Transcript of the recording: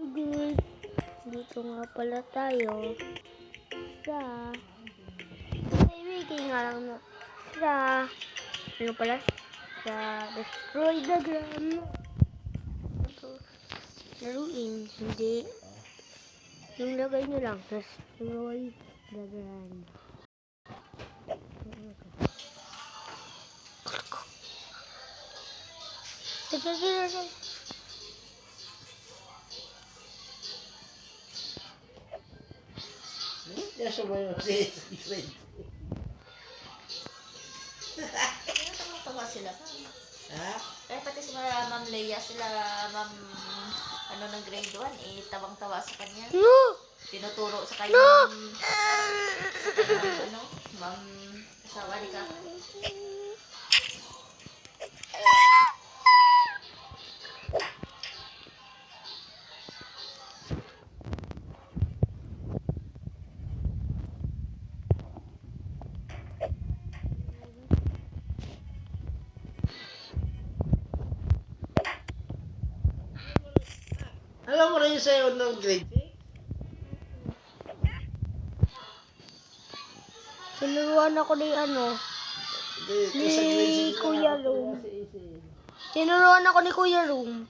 Good. Dito nga pala tayo sa ibigay nga lang na sa ano pala sa destroy the gram. Laruin, hindi yung lagay nyo lang destroy the gram. Ya sumayo si friend. Tawa sila. Ha? Eh, pati si Ma'am Leia, sila Ma'am, ano, ng grade 1, eh, tawang-tawa sa kanya. No! Tinuturo sa kanya, No! Ma'am, asawa ni Kaka. Alam mo na yung sayo ng grade 6? Tinuruan ako ni ano, Sa grade 6 Kuya Lum. si Isi. Tinuruan ako ni Kuya Lum.